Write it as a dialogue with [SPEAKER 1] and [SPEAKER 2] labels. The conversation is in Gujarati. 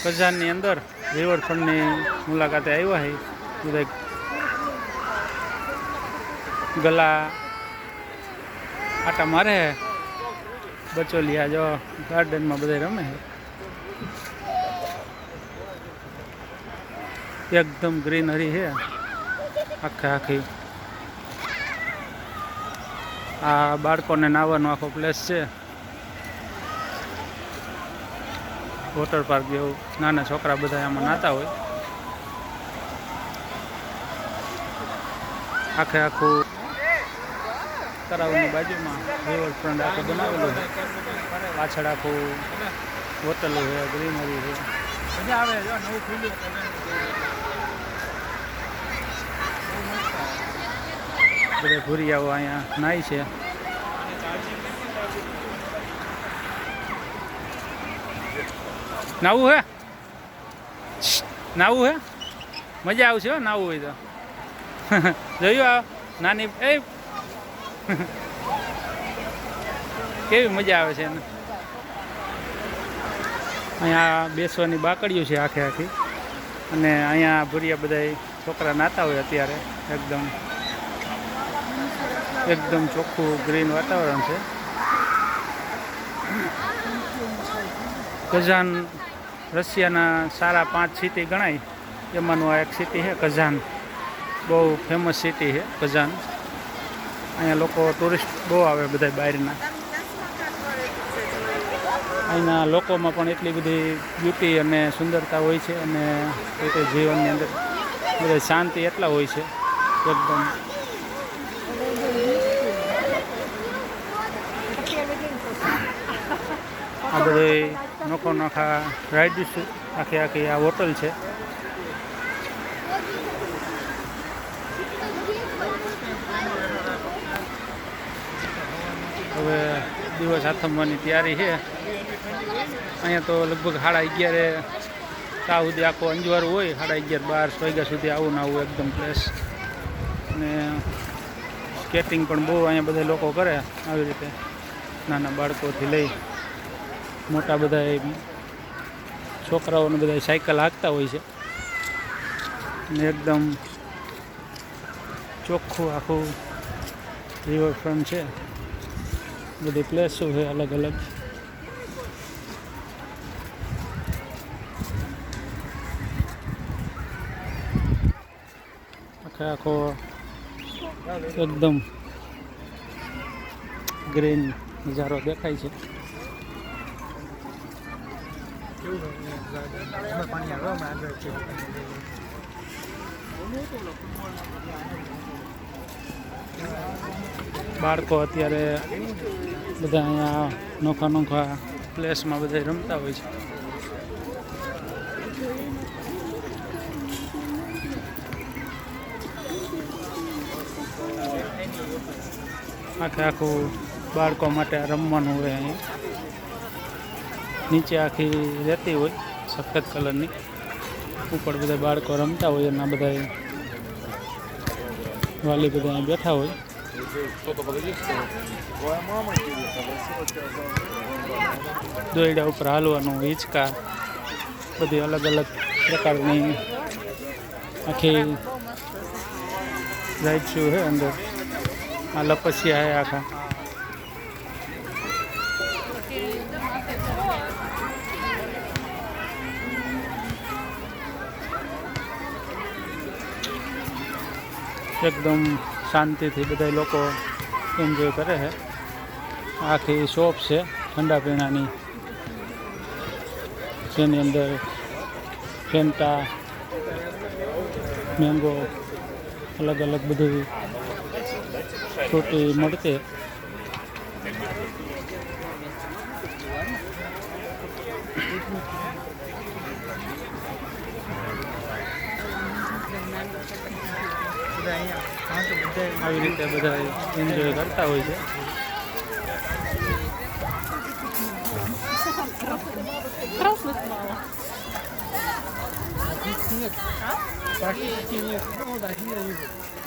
[SPEAKER 1] કઝાનની અંદર રિવરફ્રન્ટની મુલાકાતે આવ્યા છે બધા ગલા આટા મારે છે બચોલિયા જો ગાર્ડનમાં બધા રમે છે એકદમ ગ્રીનરી છે આખી આ બાળકોને નાહવાનો આખો પ્લેસ છે વોટર પાર્ક જેવું નાના છોકરા બધા આમાં નાતા હોય આખું તળાવની બાજુમાં રિવરફ્રન્ટ આખું બનાવેલું છે પાછળ આખું હોટલો છે ગ્રીનરી છે મજા આવે જો નવું ખુલ્લું બધા ભૂરિયાઓ અહીંયા નાય છે નાવું હે મજા આવશે હો નાવું હોય તો જોયું આ નાની એ કેવી મજા આવે છે એને અહીંયા બેસવાની બાકડીઓ છે આખી અને અહીંયા ભૂરિયા બધા છોકરા નાતા હોય અત્યારે એકદમ ચોખ્ખું ગ્રીન વાતાવરણ છે કઝાન રશિયાના સારા 5 સિટી ગણાય એમાંનું આ એક સિટી છે કઝાન બહુ ફેમસ સિટી છે કઝાન અહીંયા લોકો ટુરિસ્ટ બહુ આવે બધા બહારના અહીંના લોકોમાં પણ એટલી બધી બ્યુટી અને સુંદરતા હોય છે અને પોતે જીવનની અંદર બધા શાંતિ એટલા હોય છે એકદમ આ બધી નોખા રાઇડ્સ આખી આ હોટલ છે હવે દિવસ આથમવાની તૈયારી છે અહીંયા તો લગભગ 11:30 ત્યાં સુધી આખો અંજવાળું હોય 11:30 12 વાગ્યા સુધી આવું એકદમ પ્લેસ અને સ્કેટિંગ પણ બહુ અહીંયા બધા લોકો કરે આવી રીતે નાના બાળકોથી લઈ મોટા બધા છોકરાઓને બધા સાયકલ હાંકતા હોય છે અને એકદમ ચોખ્ખું આખું રિવરફ્રન્ટ છે બધી પ્લેસો છે અલગ અલગ આખો એકદમ ગ્રીન નજારો દેખાય છે બાળકો અત્યારે બધા અહીંયા નોખા પ્લેસમાં બધા રમતા હોય છે આખું બાળકો માટે રમવાનું હોય અહીંયા નીચે આખી રહેતી હોય સફેદ કલરની ઉપર બધા બાળકો રમતા હોય એના બધા વાલી બધા અહીં બેઠા હોય દોયડા ઉપર હાલવાનું હિંચકા બધી અલગ અલગ પ્રકારની આખી રાઇડ્સ છે અંદર આ લપસિયા છે આખા એકદમ શાંતિથી બધા લોકો એન્જોય કરે છે આખી શોપ છે ઠંડા પીણાની જેની અંદર ફેન્ટા મેંગો અલગ અલગ બધી ફ્રૂટી મળતી આવી રીતે બધા એન્જોય કરતા હોય છે
[SPEAKER 2] Красных мало.
[SPEAKER 3] Практически нет. Ну да, не вижу.